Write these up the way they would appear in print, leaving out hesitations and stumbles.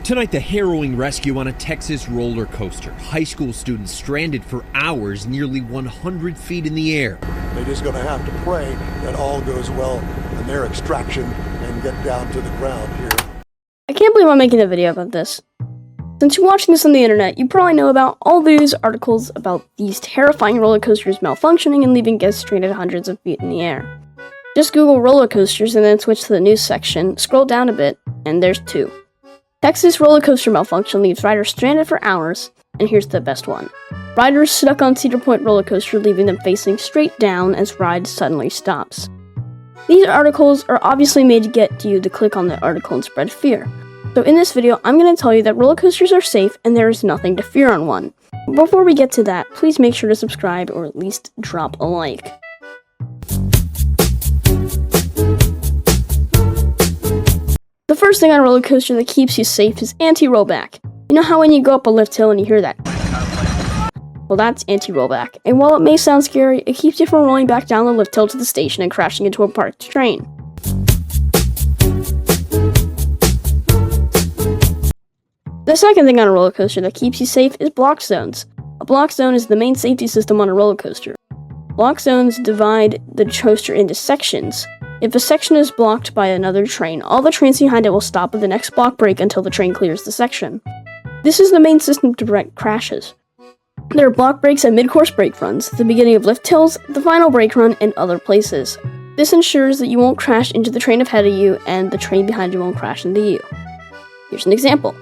Tonight, the harrowing rescue on a Texas roller coaster. High school students stranded for hours nearly 100 feet in the air. They're just going to have to pray that all goes well in their extraction and get down to the ground here. I can't believe I'm making a video about this. Since you're watching this on the internet, you probably know about all these articles about these terrifying roller coasters malfunctioning and leaving guests stranded hundreds of feet in the air. Just Google roller coasters and then switch to the news section, scroll down a bit, and there's two. Texas roller coaster malfunction leaves riders stranded for hours, and here's the best one. Riders stuck on Cedar Point roller coaster, leaving them facing straight down as ride suddenly stops. These articles are obviously made to get you to click on the article and spread fear. So in this video, I'm going to tell you that roller coasters are safe and there is nothing to fear on one. Before we get to that, please make sure to subscribe or at least drop a like. The first thing on a roller coaster that keeps you safe is anti-rollback. You know how when you go up a lift hill and you hear that? Well, that's anti-rollback. And while it may sound scary, it keeps you from rolling back down the lift hill to the station and crashing into a parked train. The second thing on a roller coaster that keeps you safe is block zones. A block zone is the main safety system on a roller coaster. Block zones divide the coaster into sections. If a section is blocked by another train, all the trains behind it will stop at the next block break until the train clears the section. This is the main system to prevent crashes. There are block breaks and mid-course brake runs, the beginning of lift hills, the final brake run, and other places. This ensures that you won't crash into the train ahead of you, and the train behind you won't crash into you. Here's an example.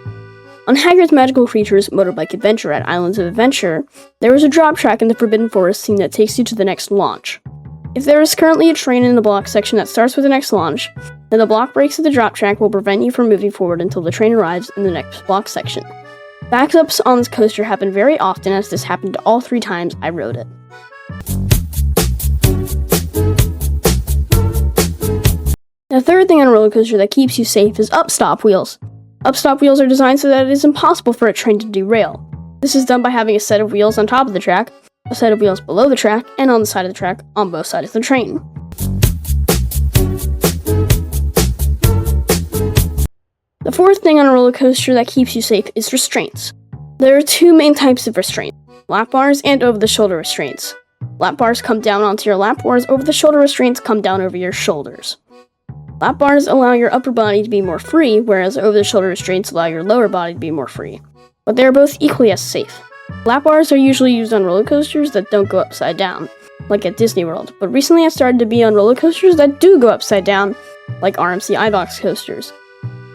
On Hagrid's Magical Creatures Motorbike Adventure at Islands of Adventure, there is a drop track in the Forbidden Forest scene that takes you to the next launch. If there is currently a train in the block section that starts with the next launch, then the block breaks at the drop track will prevent you from moving forward until the train arrives in the next block section. Backups on this coaster happen very often, as this happened to all 3 times I rode it. The third thing on a roller coaster that keeps you safe is Upstop Wheels. Upstop wheels are designed so that it is impossible for a train to derail. This is done by having a set of wheels on top of the track, a set of wheels below the track, and on the side of the track on both sides of the train. The fourth thing on a roller coaster that keeps you safe is restraints. There are 2 main types of restraints, lap bars and over-the-shoulder restraints. Lap bars come down onto your lap, whereas over-the-shoulder restraints come down over your shoulders. Lap bars allow your upper body to be more free, whereas over-the-shoulder restraints allow your lower body to be more free. But they are both equally as safe. Lap bars are usually used on roller coasters that don't go upside down, like at Disney World, but recently I started to be on roller coasters that do go upside down, like RMC iBox coasters.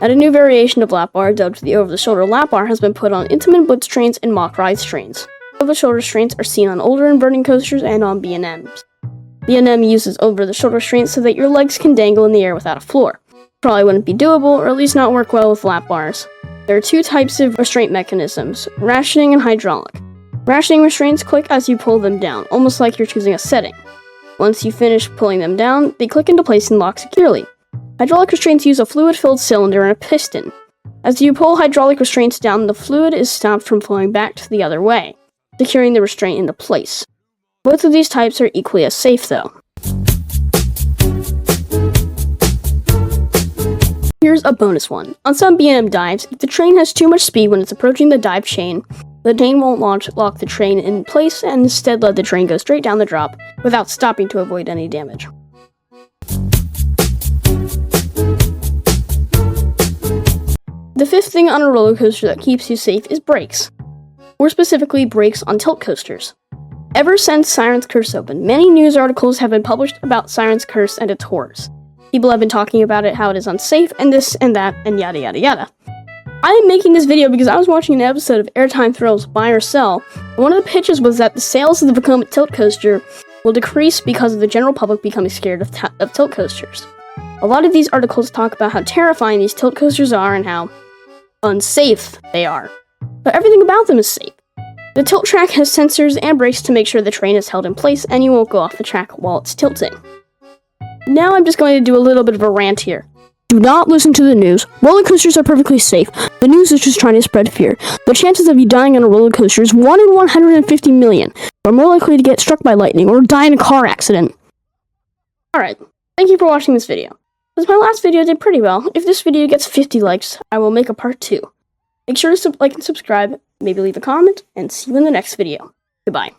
And a new variation of lap bar, dubbed the over-the-shoulder lap bar, has been put on Intamin Blitz trains and Mock Rise trains. Over-the-shoulder restraints are seen on older inverting coasters and on B&Ms. B&M uses over-the-shoulder restraints so that your legs can dangle in the air without a floor. Probably wouldn't be doable, or at least not work well with lap bars. There are 2 types of restraint mechanisms, rationing and hydraulic. Rationing restraints click as you pull them down, almost like you're choosing a setting. Once you finish pulling them down, they click into place and lock securely. Hydraulic restraints use a fluid-filled cylinder and a piston. As you pull hydraulic restraints down, the fluid is stopped from flowing back to the other way, securing the restraint into place. Both of these types are equally as safe, though. Here's a bonus one. On some B&M dives, if the train has too much speed when it's approaching the dive chain, the train won't lock the train in place and instead let the train go straight down the drop without stopping to avoid any damage. The fifth thing on a roller coaster that keeps you safe is brakes. More specifically, brakes on tilt coasters. Ever since Siren's Curse opened, many news articles have been published about Siren's Curse and its horrors. People have been talking about it, how it is unsafe, and this and that, and yada yada yada. I am making this video because I was watching an episode of Airtime Thrills Buy or Sell, and one of the pitches was that the sales of the Vekoma tilt coaster will decrease because of the general public becoming scared of tilt coasters. A lot of these articles talk about how terrifying these tilt coasters are and how unsafe they are. But everything about them is safe. The tilt track has sensors and brakes to make sure the train is held in place and you won't go off the track while it's tilting. Now I'm just going to do a little bit of a rant here. Do not listen to the news. Roller coasters are perfectly safe. The news is just trying to spread fear. The chances of you dying on a roller coaster is 1 in 150 million. You're more likely to get struck by lightning or die in a car accident. Alright, thank you for watching this video. Since my last video did pretty well, if this video gets 50 likes, I will make a part 2. Make sure to like and subscribe, maybe leave a comment, and see you in the next video. Goodbye.